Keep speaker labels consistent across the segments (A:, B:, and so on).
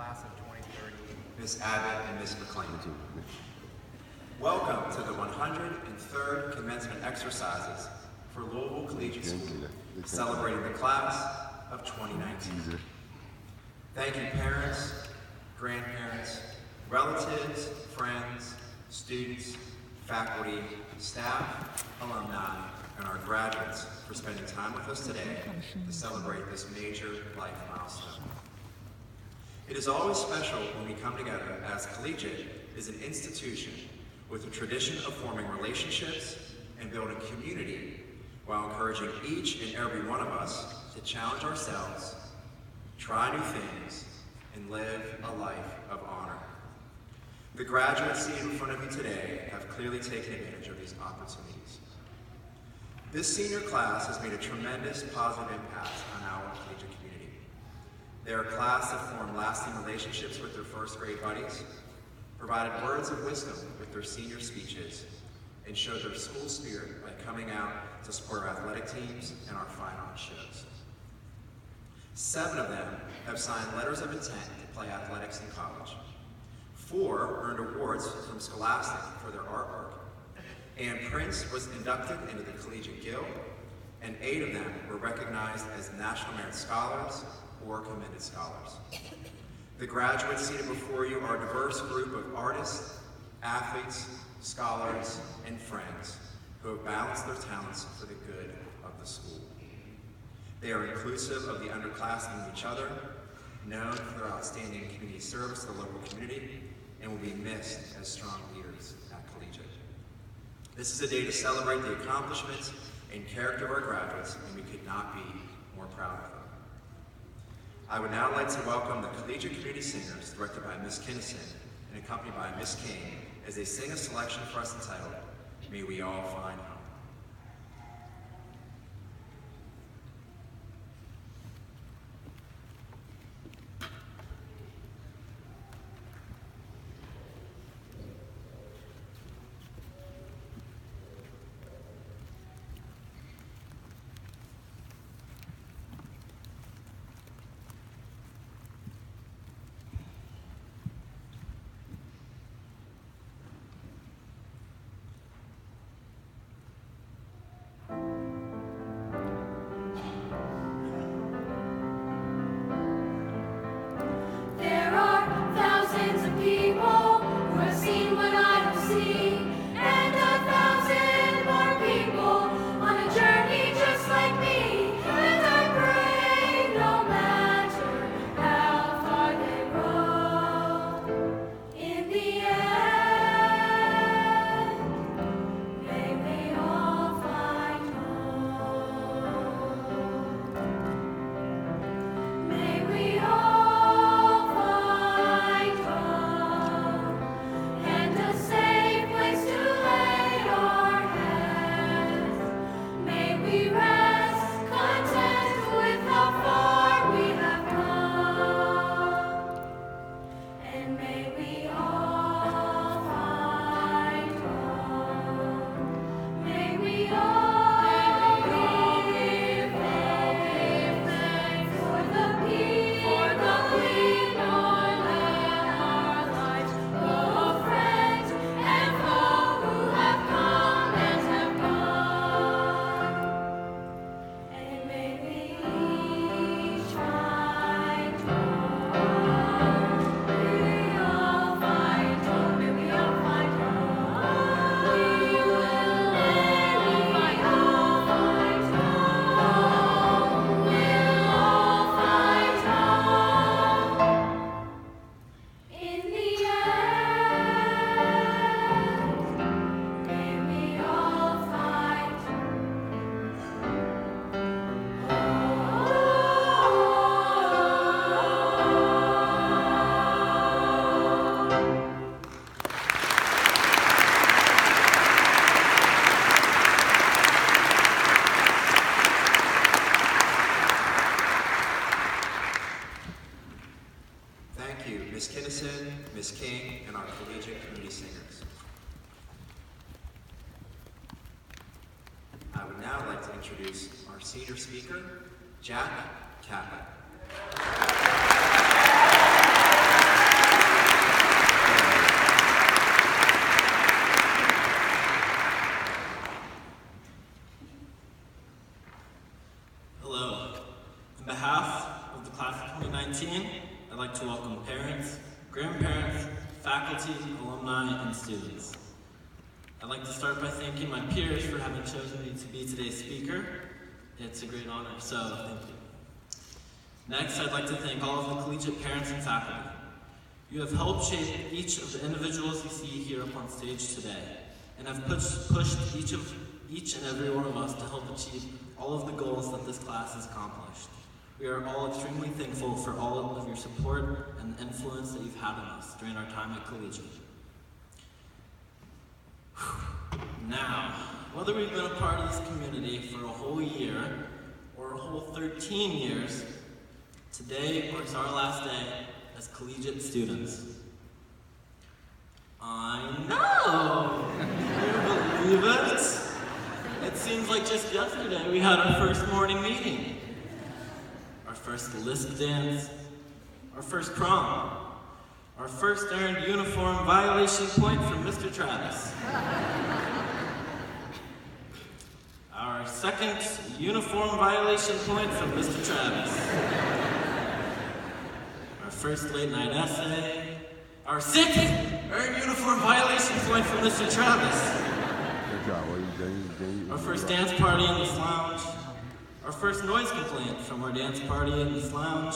A: class of 2030.
B: Ms. Abbott and Ms. McLean. Welcome to the 103rd commencement exercises for Louisville Collegiate School, celebrating the class of 2019. Thank you parents, grandparents, relatives, friends, students, faculty, staff, alumni, and our graduates for spending time with us today to celebrate this major life milestone. It is always special when we come together, as Collegiate is an institution with a tradition of forming relationships and building community while encouraging each and every one of us to challenge ourselves, try new things, and live a life of honor. The graduates seated in front of you today have clearly taken advantage of these opportunities. This senior class has made a tremendous positive impact on our collegiate community. They are a class that formed lasting relationships with their first grade buddies, provided words of wisdom with their senior speeches, and showed their school spirit by coming out to support our athletic teams and our fine art shows. 7 of them have signed letters of intent to play athletics in college. 4 earned awards from Scholastic for their artwork. And Prince was inducted into the Collegiate Guild, and 8 of them were recognized as National Merit Scholars or Commended Scholars. The graduates seated before you are a diverse group of artists, athletes, scholars, and friends who have balanced their talents for the good of the school. They are inclusive of the underclassmen and each other, known for their outstanding community service to the local community, and will be missed as strong leaders at Collegiate. This is a day to celebrate the accomplishments and character of our graduates, and we could not be more proud of them. I would now like to welcome the Collegiate Community Singers, directed by Ms. Kinnison and accompanied by Ms. King, as they sing a selection for us entitled, May We All Find Home. Ms. Kinnison, Ms. King, and our collegiate community singers. I would now like to introduce our senior speaker, Jack Kappa.
A: parents, grandparents, faculty, alumni, and students. I'd like to start by thanking my peers for having chosen me to be today's speaker. It's a great honor, so thank you. Next, I'd like to thank all of the collegiate parents and faculty. You have helped shape each of the individuals you see here up on stage today, and have pushed each and every one of us to help achieve all of the goals that this class has accomplished. We are all extremely thankful for all of your support and the influence that you've had on us during our time at collegiate. Now, whether we've been a part of this community for a whole year or a whole 13 years, today marks our last day as collegiate students. I know! Can you believe it? It seems like just yesterday we had our first morning meeting. Our first list dance, our first prom, our first earned uniform violation point from Mr. Travis. Our second uniform violation point from Mr. Travis. Our first late night essay. Our sixth earned uniform violation point from Mr. Travis. Our first dance party in this lounge. Our first noise complaint from our dance party in this lounge.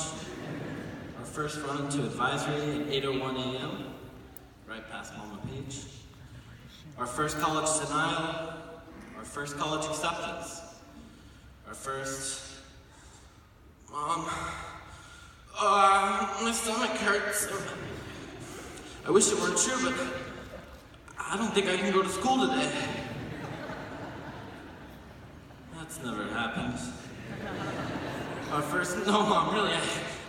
A: Our first run to advisory at 8:01 a.m., right past Mama Peach. Our first college denial. Our first college acceptance. Our first, Mom, my stomach hurts. I wish it weren't true, but I don't think I can go to school today. That's never happened. Our first, no Mom, really,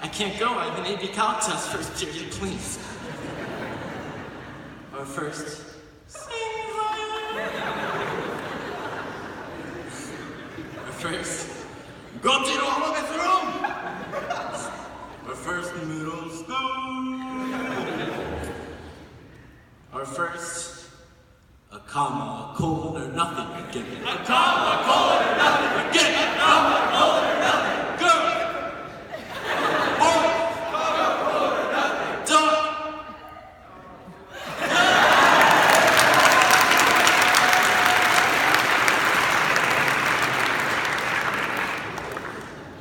A: I can't go. I have an AP Calc test first period, please. Our first, sing higher. Our first, go to the home of the room. Our first middle school. Our first, a comma, a colon, or nothing again. A comma, a colon, or nothing again. A comma, a colon, or nothing. Girl. Boy. Comma, colon, or nothing. Dog.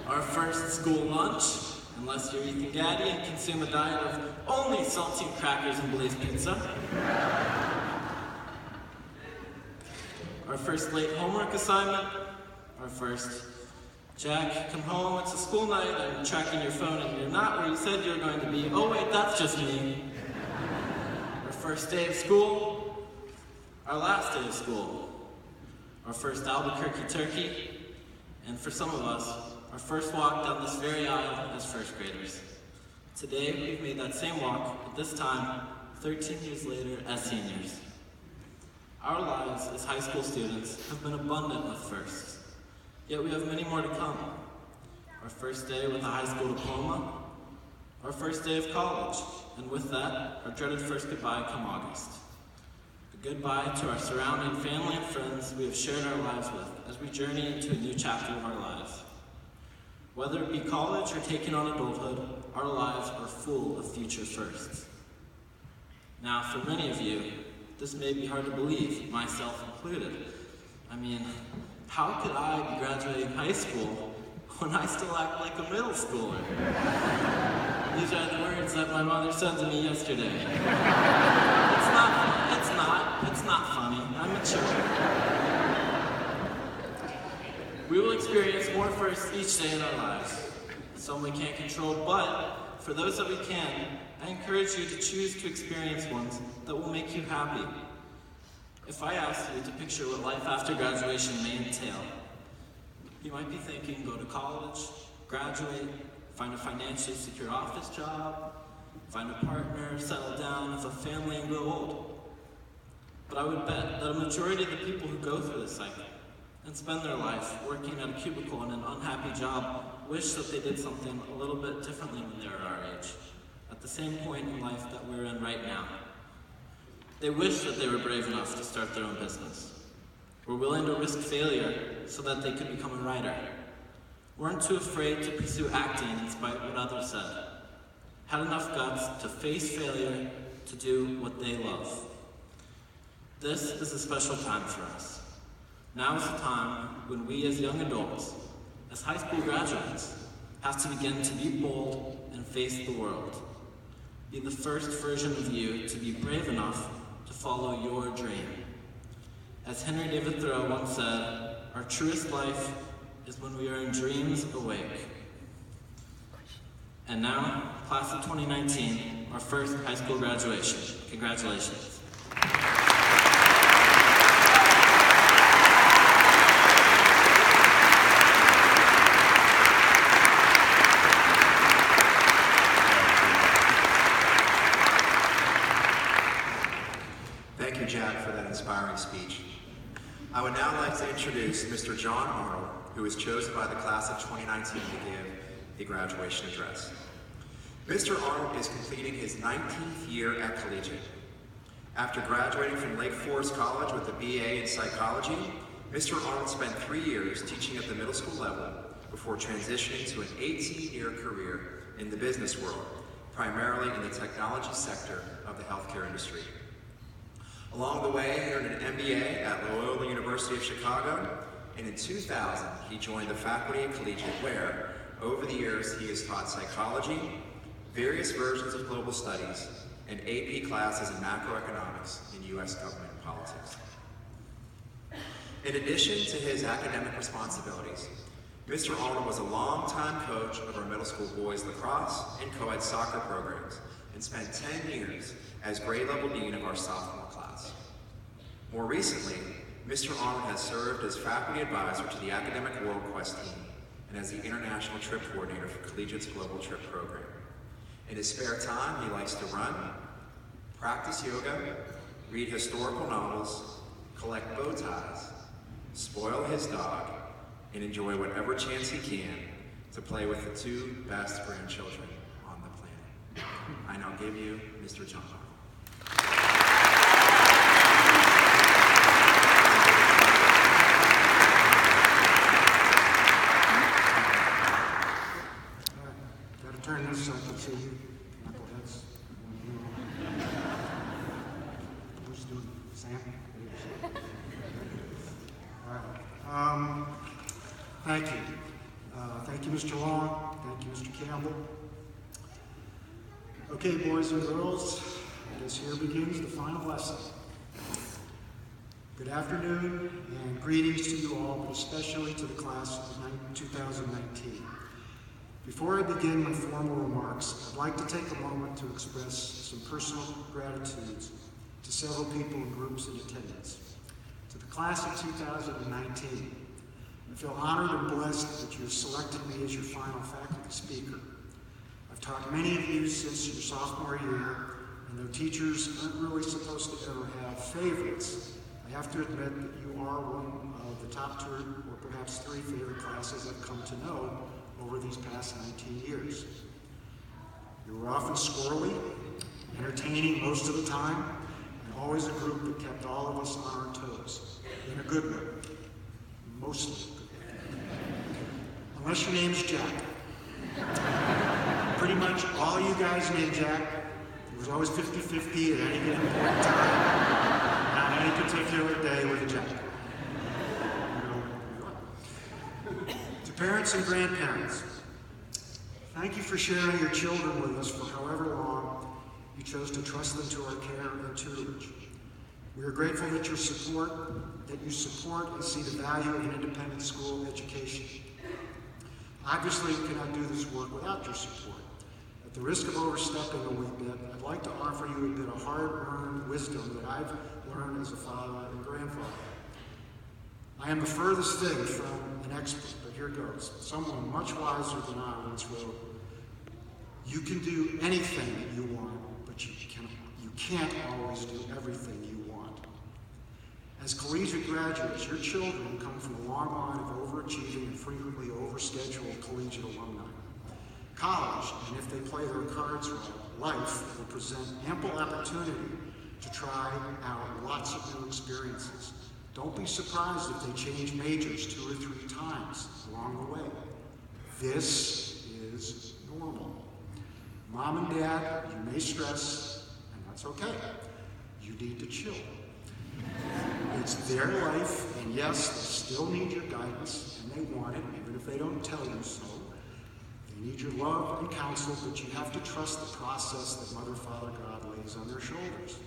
A: Our first school lunch, unless you're Ethan Gaddy and consume a diet of only saltine crackers and Blaze pizza. Our first late homework assignment. Our first, Jack, come home, it's a school night, I'm tracking your phone and you're not where you said you were going to be. Oh wait, that's just me. Our first day of school. Our last day of school. Our first Albuquerque turkey. And for some of us, our first walk down this very aisle as first graders. Today, we've made that same walk, but this time, 13 years later, as seniors. Our lives as high school students have been abundant with firsts, yet we have many more to come. Our first day with a high school diploma, our first day of college, and with that, our dreaded first goodbye come August. A goodbye to our surrounding family and friends we have shared our lives with as we journey into a new chapter of our lives. Whether it be college or taking on adulthood, our lives are full of future firsts. Now, for many of you, this may be hard to believe, myself included. I mean, how could I be graduating high school when I still act like a middle schooler? These are the words that my mother said to me yesterday. It's not funny. I'm mature. We will experience more firsts each day in our lives. Some we can't control, but for those that we can, I encourage you to choose to experience ones that will make you happy. If I asked you to picture what life after graduation may entail, you might be thinking go to college, graduate, find a financially secure office job, find a partner, settle down, have a family, and grow old. But I would bet that a majority of the people who go through this cycle and spend their life working at a cubicle in an unhappy job wish that they did something a little bit differently when they were our age, at the same point in life that we're in right now. They wish that they were brave enough to start their own business, were willing to risk failure so that they could become a writer, weren't too afraid to pursue acting in spite of what others said, had enough guts to face failure to do what they love. This is a special time for us. Now is the time when we as young adults, as high school graduates, have to begin to be bold and face the world. Be the first version of you to be brave enough to follow your dream. As Henry David Thoreau once said, our truest life is when we are in dreams awake. And now, class of 2019, our first high school graduation. Congratulations.
B: Thank you, Jack, for that inspiring speech. I would now like to introduce Mr. John Arnold, who was chosen by the class of 2019 to give the graduation address. Mr. Arnold is completing his 19th year at Collegiate. After graduating from Lake Forest College with a BA in psychology, Mr. Arnold spent 3 years teaching at the middle school level before transitioning to an 18-year career in the business world, primarily in the technology sector of the healthcare industry. Along the way, he earned an MBA at Loyola University of Chicago, and in 2000, he joined the faculty at Collegiate where, over the years, he has taught psychology, various versions of global studies, and AP classes in macroeconomics in U.S. government politics. In addition to his academic responsibilities, Mr. Arnold was a longtime coach of our middle school boys lacrosse and co-ed soccer programs, and spent 10 years as grade level dean of our sophomore class. More recently, Mr. Arnold has served as faculty advisor to the Academic World Quest team and as the international trip coordinator for Collegiate's global trip program. In his spare time, he likes to run, practice yoga, read historical novels, collect bow ties, spoil his dog, and enjoy whatever chance he can to play with the 2 best grandchildren on the planet. I now give you Mr. John Arnold.
C: Turn this so I can see you. Knuckleheads. Who's doing it? Sam? All right. Thank you. Thank you, Mr. Long. Thank you, Mr. Campbell. Okay, boys and girls, I guess here begins the final lesson. Good afternoon and greetings to you all, but especially to the class of 2019. Before I begin my formal remarks, I'd like to take a moment to express some personal gratitudes to several people and groups in attendance. To the class of 2019, I feel honored and blessed that you have selected me as your final faculty speaker. I've taught many of you since your sophomore year, and though teachers aren't really supposed to ever have favorites, I have to admit that you are one of the top 2 or perhaps 3 favorite classes I've come to know over these past 19 years. You were often squirrely, entertaining most of the time, and always a group that kept all of us on our toes, in a good way, mostly. Unless your name's Jack. Pretty much all you guys named Jack, it was always 50-50 at any given point in time, on any particular day with a Jack. To parents and grandparents, thank you for sharing your children with us for however long you chose to trust them to our care and tutelage. We are grateful that you support and see the value of an independent school education. Obviously, we cannot do this work without your support. At the risk of overstepping a wee bit, I'd like to offer you a bit of hard-earned wisdom that I've learned as a father and grandfather. I am the furthest thing from an expert, but here goes. Someone much wiser than I once wrote, "You can do anything that you want, but you can't always do everything you want." As collegiate graduates, your children come from a long line of overachieving and frequently overscheduled collegiate alumni. College, and if they play their cards right, life will present ample opportunity to try out lots of new experiences. Don't be surprised if they change majors 2 or 3 times along the way. This is normal. Mom and Dad, you may stress, and that's okay. You need to chill. It's their life, and yes, they still need your guidance, and they want it, even if they don't tell you so. They need your love and counsel, but you have to trust the process that Mother, Father, God lays on their shoulders.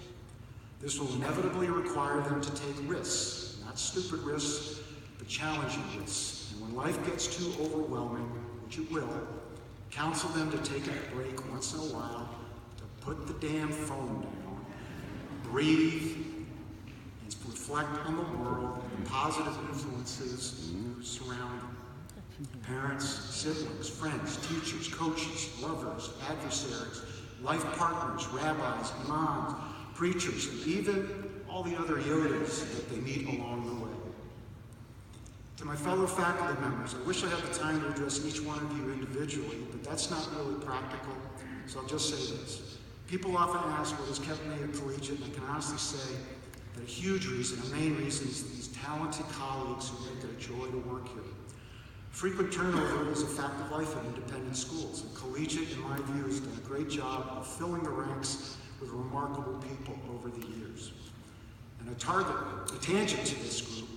C: This will inevitably require them to take risks, not stupid risks, but challenging risks. And when life gets too overwhelming, which it will, counsel them to take a break once in a while, to put the damn phone down, breathe, and reflect on the world and the positive influences who surround them. Parents, siblings, friends, teachers, coaches, lovers, adversaries, life partners, rabbis, imams, preachers, and even all the other Yodas that they meet along the way. To my fellow faculty members, I wish I had the time to address each one of you individually, but that's not really practical, so I'll just say this. People often ask what has kept me a collegiate, and I can honestly say that a huge reason, a main reason, is these talented colleagues who make it a joy to work here. Frequent turnover is a fact of life in independent schools, and Collegiate, in my view, has done a great job of filling the ranks with remarkable people over the years. And a tangent to this group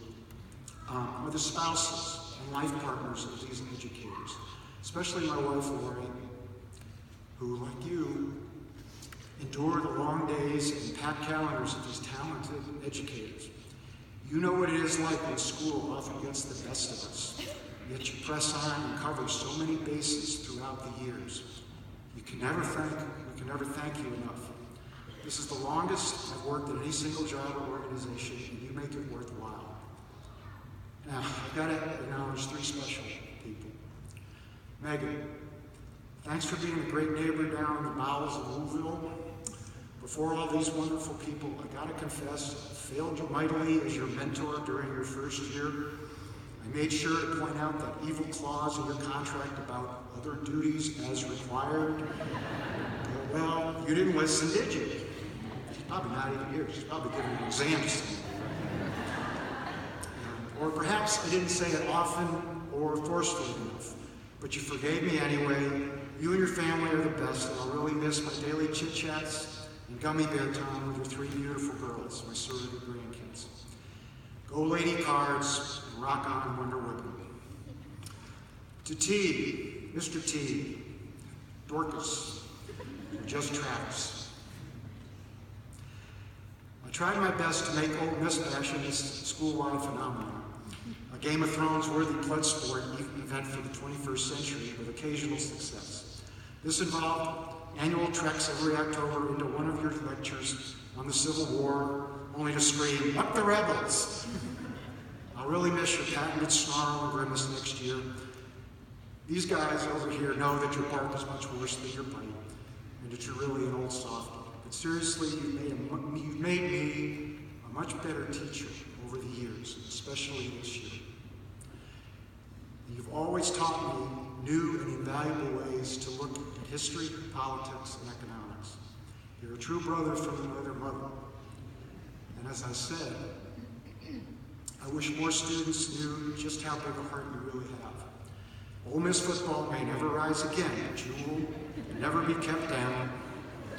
C: are the spouses and life partners of these educators, especially my wife, Lori, who, like you, endure the long days and packed calendars of these talented educators. You know what it is like when school often gets the best of us, yet you press on and cover so many bases throughout the years. We can never thank you enough. This is the longest I've worked at any single job or organization, and you make it worthwhile. Now, I've got to acknowledge three special people. Megan, thanks for being a great neighbor down in the bowels of Louisville. Before all these wonderful people, I got to confess, I failed you mightily as your mentor during your first year. I made sure to point out that evil clause in your contract about other duties as required. Well, you didn't listen, did you? She's probably not even here. She's probably giving an exam to somebody. Or perhaps I didn't say it often or forcefully enough, but you forgave me anyway. You and your family are the best, and I'll really miss my daily chit-chats and gummy bear time with your three beautiful girls, my surrogate grandkids. Go Lady Cards, and rock on Wonder Woman. To T, Mr. T, Dorcas, just Travis. I tried my best to make Old Miss Passion this school-wide phenomenon, a Game of Thrones-worthy blood sport event for the 21st century with occasional success. This involved annual treks every October into one of your lectures on the Civil War, only to scream, "Up the rebels!" I'll really miss your patented snarl and grimace next year. These guys over here know that your bark is much worse than your bite, and that you're really an old softie. But seriously, you've made me a much better teacher over the years, especially this year. You've always taught me new and invaluable ways to look at history, politics, and economics. You're a true brother from another mother. And as I said, I wish more students knew just how big a heart you really have. Ole Miss football may never rise again, but you will never be kept down,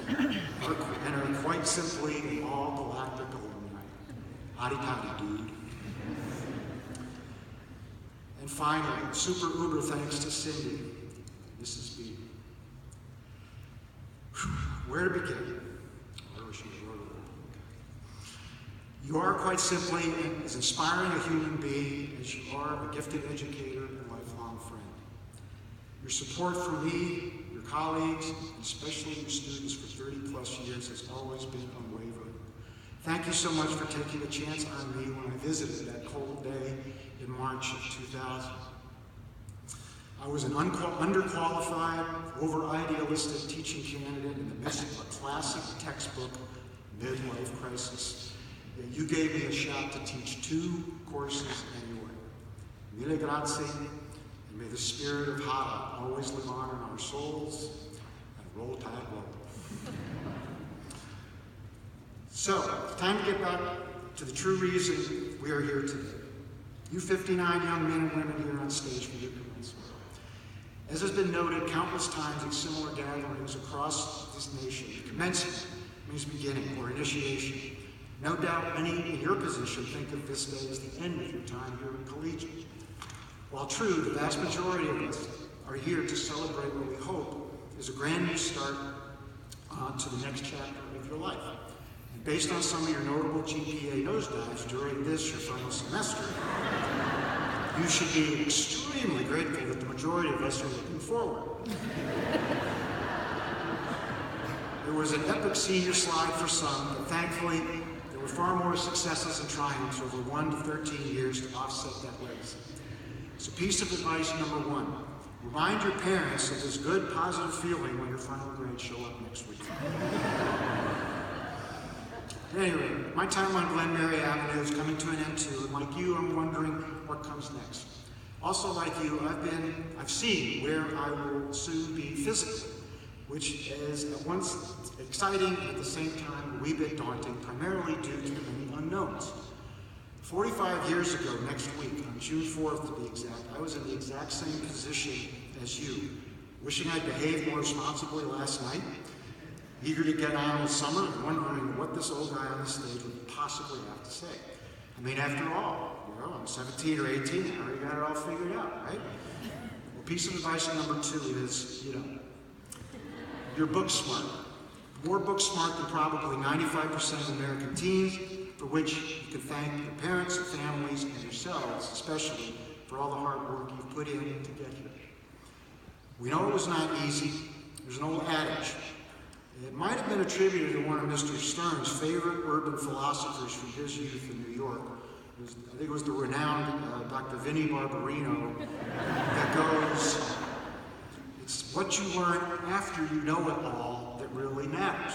C: and are quite simply all galactic alumni. Hotty-toddy, dude. And finally, super uber thanks to Cindy, Mrs. B. Where to begin? You are quite simply as inspiring a human being as you are a gifted educator and lifelong friend. Your support for me, your colleagues, and especially your students for 30 plus years has always been unwavering. Thank you so much for taking a chance on me when I visited that cold day in March of 2000. I was an underqualified, over-idealistic teaching candidate in the midst of a classic textbook midlife crisis. Yet you gave me a shot to teach 2 courses anyway. Mille grazie, and may the spirit of Hada always live on in our souls, and roll tide roll. So, time to get back to the true reason we are here today. You 59 young men and women here on stage for your commencement. As has been noted countless times at similar gatherings across this nation, commencement means beginning or initiation. No doubt many in your position think of this day as the end of your time here at Collegiate. While true, the vast majority of us are here to celebrate what we hope is a grand new start to the next chapter of your life. And based on some of your notable GPA nosedives during this, your final semester, you should be extremely grateful that the majority of us are looking forward. There was an epic senior slide for some, but thankfully, there were far more successes and triumphs over 1 to 13 years to offset that legacy. So piece of advice number 1, remind your parents of this good, positive feeling when your final grades show up next week. At any rate, my time on Glenmary Avenue is coming to an end too, and like you, I'm wondering what comes next. Also like you, I've seen where I will soon be physically, which is at once exciting and at the same time a wee bit daunting, primarily due to the many unknowns. 45 years ago next week, on June 4th to be exact, I was in the exact same position as you, wishing I'd behaved more responsibly last night, eager to get on with summer and wondering what this old guy on the stage would possibly have to say. I mean, after all, I'm 17 or 18, I already got it all figured out, right? Well, piece of advice number 2 is, you're book smart. More book smart than probably 95% of American teens, for which you can thank your parents, your families, and yourselves, especially, for all the hard work you've put in to get here. We know it was not easy. There's an old adage. It might have been attributed to one of Mr. Stern's favorite urban philosophers from his youth in New York. I think it was the renowned Dr. Vinnie Barbarino that goes, it's what you learn after you know it all that really matters.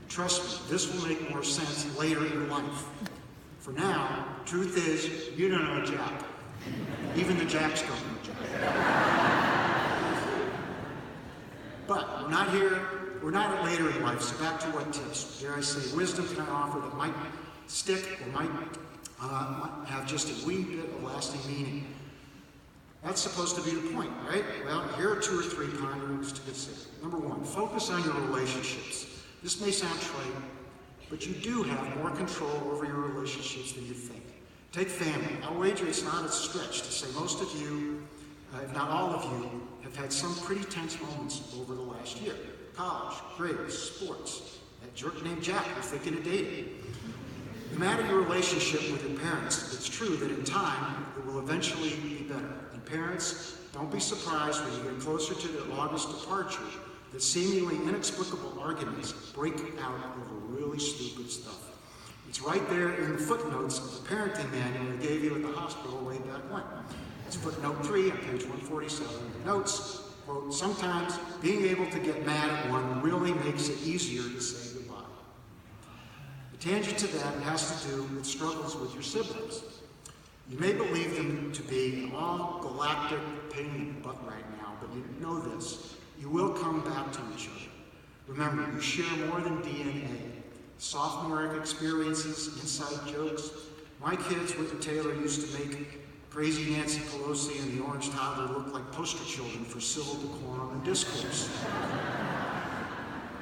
C: Trust me, this will make more sense later in life. For now, truth is, you don't know Jack. Even the Jacks don't know Jack. But we're not at later in life, so back to what tips. Dare I say, wisdom can I offer that might stick or might have just a wee bit of lasting meaning. That's supposed to be the point, right? Well, here are 2 or 3 ponderings to consider. Number 1, focus on your relationships. This may sound trite, but you do have more control over your relationships than you think. Take family. I'll wager it's not a stretch to say most of you, if not all of you, have had some pretty tense moments over the last year. College, grades, sports, that jerk named Jack you're thinking of dating. No matter your relationship with your parents, it's true that in time, it will eventually be better. And parents, don't be surprised when you get closer to their August departure that seemingly inexplicable arguments break out over really stupid stuff. It's right there in the footnotes of the parenting manual I gave you at the hospital way back when. It's footnote 3 on page 147 of the notes. Quote, sometimes being able to get mad at one really makes it easier to say goodbye. The tangent to that has to do with struggles with your siblings. You may believe them to be an all-galactic pain in the butt right now, but you know this. You will come back to each other. Remember, you share more than DNA. Sophomoric experiences, inside jokes. My kids, Whit and Taylor, used to make crazy Nancy Pelosi and the Orange Toddler look like poster children for civil decorum and discourse.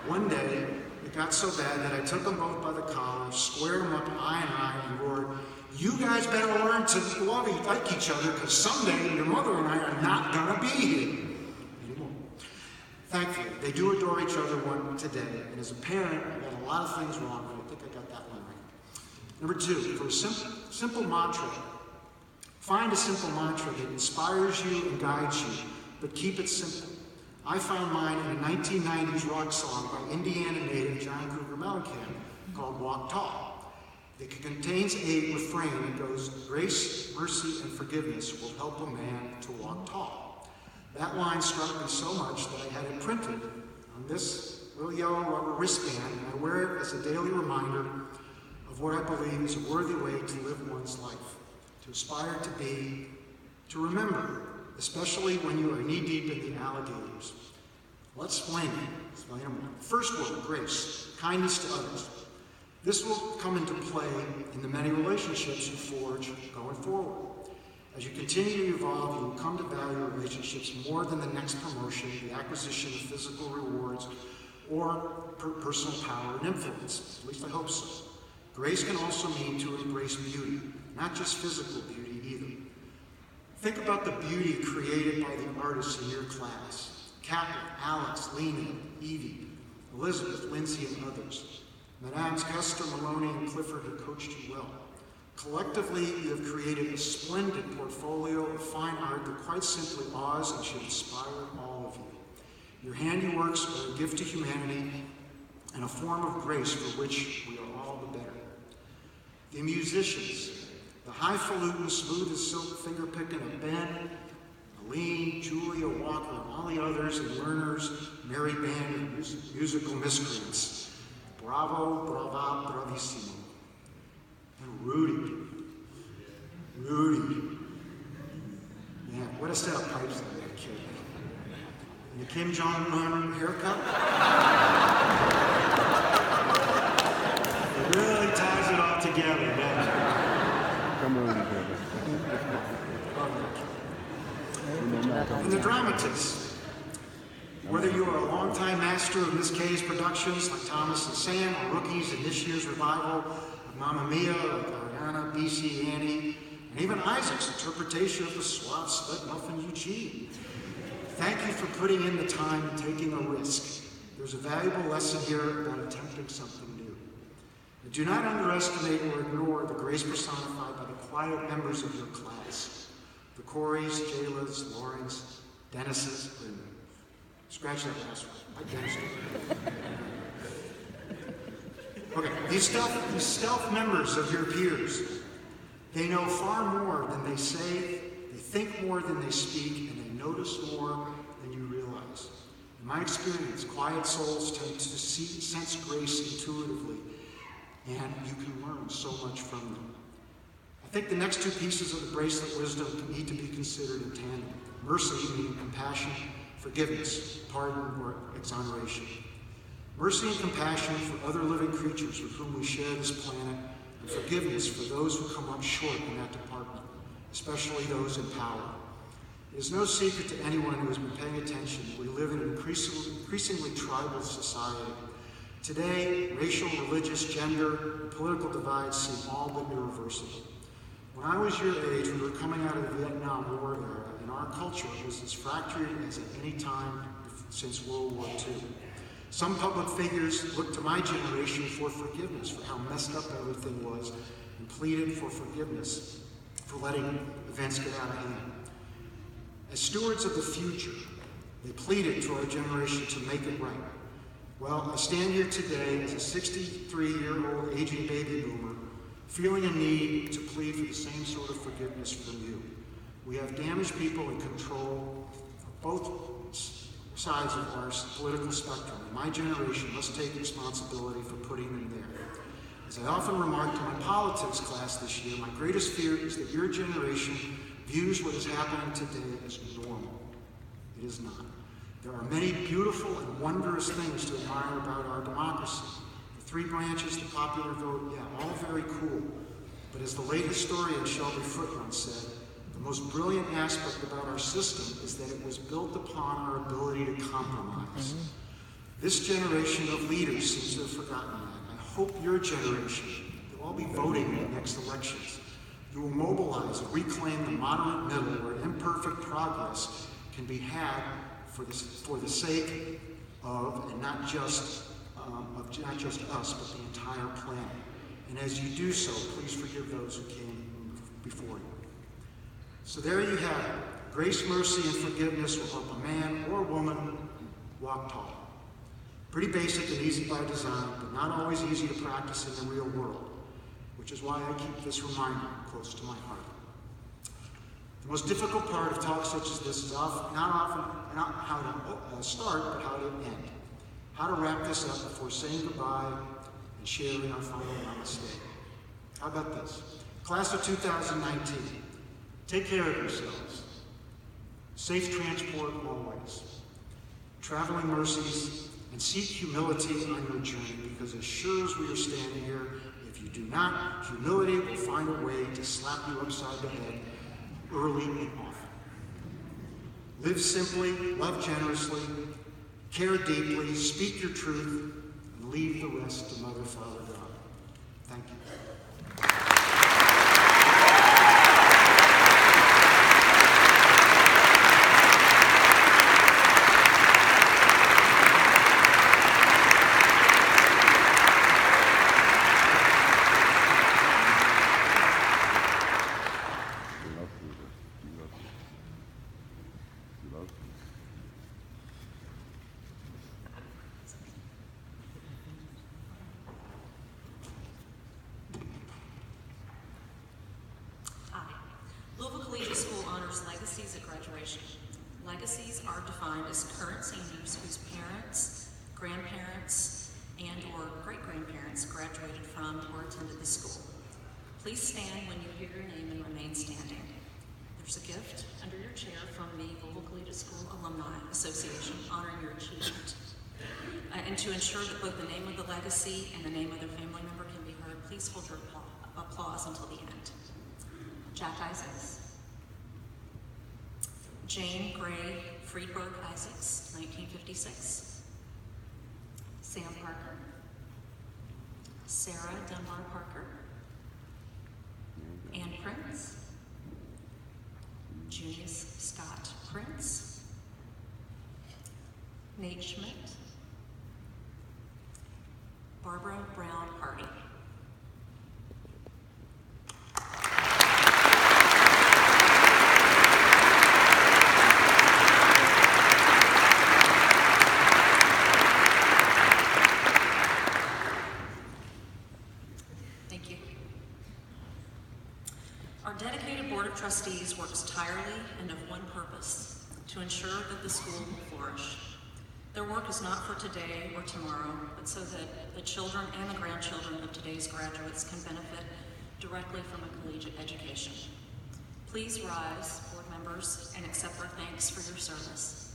C: One day, it got so bad that I took them both by the collar, squared them up eye in eye, and roared, you guys better learn to love and like each other, because someday your mother and I are not gonna be here anymore. Thankfully, they do adore each other one today, and as a parent, I got a lot of things wrong, but I think I got that one right. Number 2, for a simple mantra, find a simple mantra that inspires you and guides you, but keep it simple. I found mine in a 1990s rock song by Indiana native John Cougar Mellencamp called Walk Tall. It contains a refrain that goes, grace, mercy, and forgiveness will help a man to walk tall. That line struck me so much that I had it printed on this little yellow rubber wristband, and I wear it as a daily reminder of what I believe is a worthy way to live one's life. To aspire to be, to remember, especially when you are knee-deep in the alligators. Let's explain them. First word, grace, kindness to others. This will come into play in the many relationships you forge going forward. As you continue to evolve, you will come to value relationships more than the next promotion, the acquisition of physical rewards, or personal power and influence. At least I hope so. Grace can also mean to embrace beauty, not just physical beauty either. Think about the beauty created by the artists in your class. Kaplan, Alex, Lena, Evie, Elizabeth, Lindsay, and others. Madames Custer, Maloney, and Clifford have coached you well. Collectively, you have created a splendid portfolio of fine art that quite simply awes and should inspire all of you. Your handiworks are a gift to humanity and a form of grace for which we are all the better. The musicians, the highfalutin, smooth as silk finger-picking of Ben, Aline, Julia, Walker, and all the others and learners, merry band of musical miscreants. Bravo, brava, bravissimo. And Rudy. Man, what a set of pipes on that kid. And the Kim Jong-un haircut. It really ties it all together, doesn't it?
D: Come on,
C: And the dramatists. Whether you are a longtime master of Miss K's productions like Thomas and Sam, or rookies in this year's revival of Mamma Mia, like Ariana, BC, Annie, and even Isaac's interpretation of the suave stud muffin Eugene. Thank you for putting in the time and taking a risk. There's a valuable lesson here about attempting something new. And do not underestimate or ignore the grace personified by the quiet members of your class. The Corys, Jaylas, Laurens, Dennises, and scratch that last one. I Dennis. Okay, these stealth members of your peers, they know far more than they say, they think more than they speak, and they notice more than you realize. In my experience, quiet souls tend to sense grace intuitively, and you can learn so much from them. I think the next two pieces of the bracelet wisdom need to be considered in tandem. Mercy, meaning compassion, forgiveness, pardon, or exoneration. Mercy and compassion for other living creatures with whom we share this planet, and forgiveness for those who come up short in that department, especially those in power. It is no secret to anyone who has been paying attention that we live in an increasingly tribal society. Today, racial, religious, gender, and political divides seem all but irreversible. When I was your age, we were coming out of the Vietnam War era, and our culture was as fractured as at any time since World War II. Some public figures looked to my generation for forgiveness for how messed up everything was and pleaded for forgiveness for letting events get out of hand. As stewards of the future, they pleaded to our generation to make it right. Well, I stand here today as a 63-year-old aging baby boomer, feeling a need to plead for the same sort of forgiveness from you. We have damaged people in control of both sides of our political spectrum, and my generation must take responsibility for putting them there. As I often remarked in my politics class this year, my greatest fear is that your generation views what is happening today as normal. It is not. There are many beautiful and wondrous things to admire about our democracy. The three branches, the popular vote, yeah, all very cool. But as the late historian Shelby Foote once said, the most brilliant aspect about our system is that it was built upon our ability to compromise. This generation of leaders seems to have forgotten that. I hope your generation, you'll all be voting in the next elections. You will mobilize and reclaim the moderate middle where imperfect progress can be had for the sake of, and not just us, but the entire planet. And as you do so, please forgive those who came before you. So there you have it. Grace, mercy, and forgiveness will help a man or woman walk tall. Pretty basic and easy by design, but not always easy to practice in the real world, which is why I keep this reminder close to my heart. The most difficult part of talk such as this is not how to start, but how to end. How to wrap this up before saying goodbye and sharing our final namaste. How about this? Class of 2019, take care of yourselves. Safe transport always. Traveling mercies, and seek humility on your journey, because as sure as we are standing here, if you do not, humility will find a way to slap you upside the head early and often. Live simply, love generously, care deeply, speak your truth, and leave the rest to Mother, Father, God. Thank you.
D: Louisville Collegiate School honors legacies at graduation. Legacies are defined as current seniors whose parents, grandparents, and/or great-grandparents graduated from or attended the school. Please stand when you hear your name and remain standing. There's a gift under your chair from the Louisville Collegiate School Alumni Association honoring your achievement. And to ensure that both the name of the legacy and the name of their family member can be heard, please hold your applause until the end. Jack Isaacs. Jane Gray Friedberg Isaacs, 1956. Sam Parker. Sarah Dunbar Parker. Ann Prince. Junius Scott Prince. Nate Schmidt. Barbara Brown Hardy. Thank you. Our dedicated Board of Trustees works tirelessly and of one purpose, to ensure that the school will flourish. Their work is not for today or tomorrow, but so that the children and the grandchildren of today's graduates can benefit directly from a collegiate education. Please rise, board members, and accept our thanks for your service.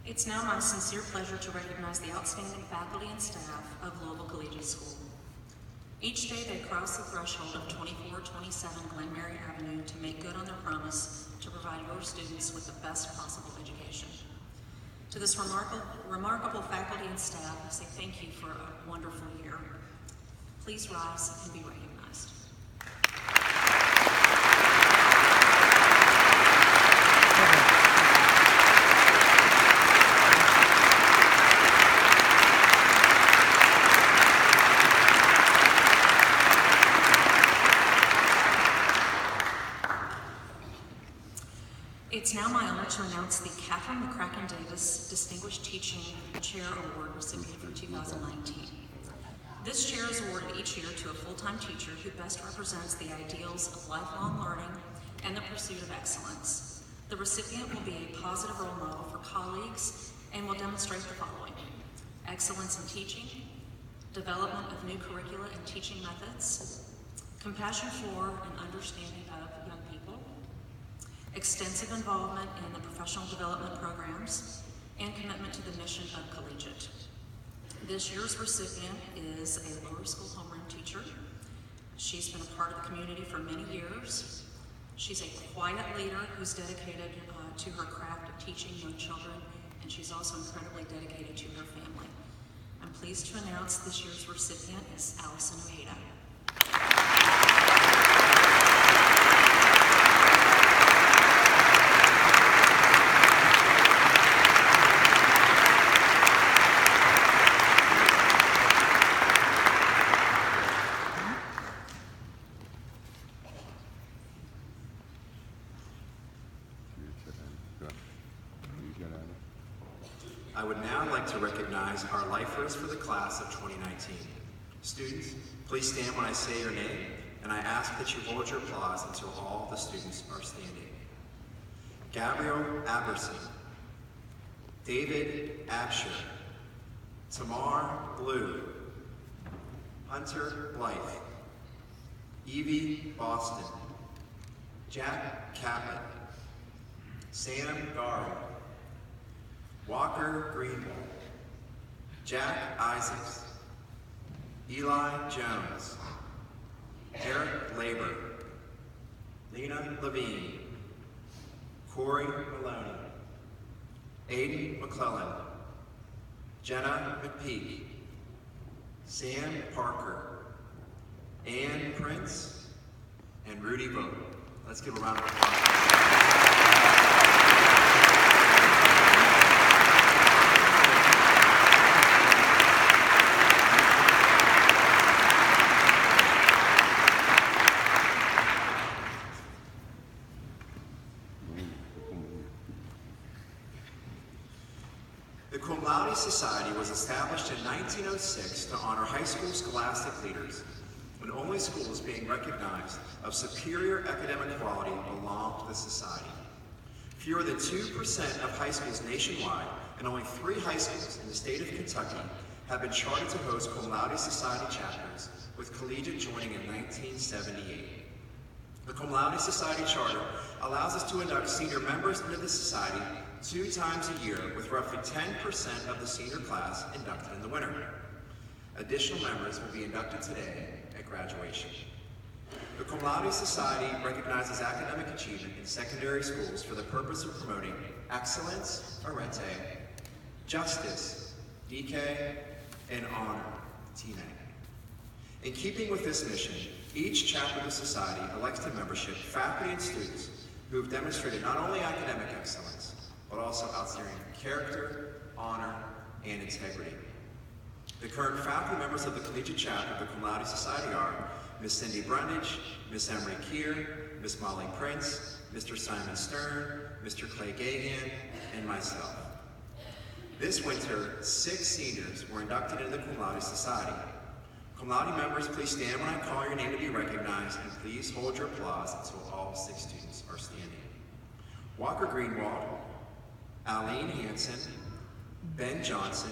D: It's now my sincere pleasure to recognize the outstanding faculty and staff of Louisville Collegiate School. Each day they cross the threshold of 2427 Glen Mary Avenue to make good on their promise to provide your students with the best possible education. To this remarkable faculty and staff, I say thank you for a wonderful year. Please rise and be recognized. It's now my honor to announce the Catherine McCracken Davis Distinguished Teaching Chair Award recipient for 2019. This chair is awarded each year to a full-time teacher who best represents the ideals of lifelong learning and the pursuit of excellence. The recipient will be a positive role model for colleagues and will demonstrate the following: excellence in teaching, development of new curricula and teaching methods, compassion for and understanding of young people, extensive involvement in the professional development programs, and commitment to the mission of collegiate. This year's recipient is a lower school homeroom teacher. She's been a part of the community for many years. She's a quiet leader who's dedicated to her craft of teaching young children, and she's also incredibly dedicated to her family. I'm pleased to announce this year's recipient is Allison Ojeda.
B: I would now like to recognize our lifers for the class of 2019. Students, please stand when I say your name, and I ask that you hold your applause until all the students are standing. Gabriel Aberson, David Absher, Tamar Blue, Hunter Blythe, Evie Boston, Jack Catlett, Sam Gary, Walker Greenwald, Jack Isaacs, Eli Jones, Eric Labor, Lena Levine, Corey Maloney, Aiden McClellan, Jenna McPeak, Sam Parker, Ann Prince, and Rudy Vogt. Let's give a round of applause. The Cum Laude Society was established in 1906 to honor high school scholastic leaders, when only schools being recognized of superior academic quality belonged to the society. Fewer than 2% of high schools nationwide and only 3 high schools in the state of Kentucky have been chartered to host Cum Laude Society chapters, with collegiate joining in 1978. The Cum Laude Society Charter allows us to induct senior members into the society 2 times a year, with roughly 10% of the senior class inducted in the winter. Additional members will be inducted today at graduation. The Cum Laude Society recognizes academic achievement in secondary schools for the purpose of promoting excellence, arete, justice, DK, and honor, TNA. In keeping with this mission, each chapter of the society elects to membership faculty and students who have demonstrated not only academic excellence, but also outstanding character, honor, and integrity. The current faculty members of the collegiate chapter of the Cum Laude Society are Ms. Cindy Brundage, Ms. Emery Keir, Ms. Molly Prince, Mr. Simon Stern, Mr. Clay Gahan, and myself. This winter, 6 seniors were inducted into the Cum Laude Society. Cum Laude members, please stand when I call your name to be recognized, and please hold your applause until all 6 students are standing. Walker Greenwald, Aline Hansen, Ben Johnson,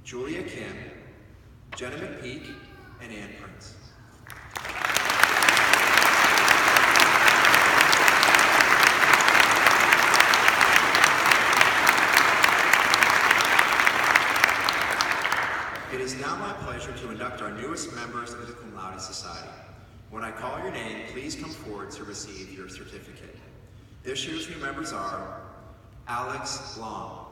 B: Julia Kim, Jenna McPeak, and Ann Prince. It is now my pleasure to induct our newest members of the Cum Laude Society. When I call your name, please come forward to receive your certificate. This year's new members are Alex Long,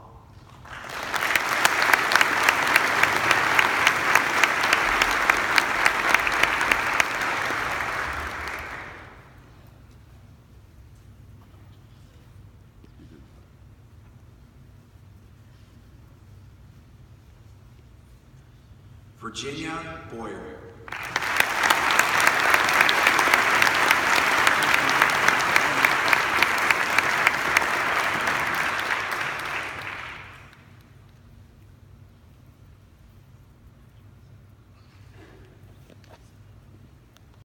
B: Virginia Boyer,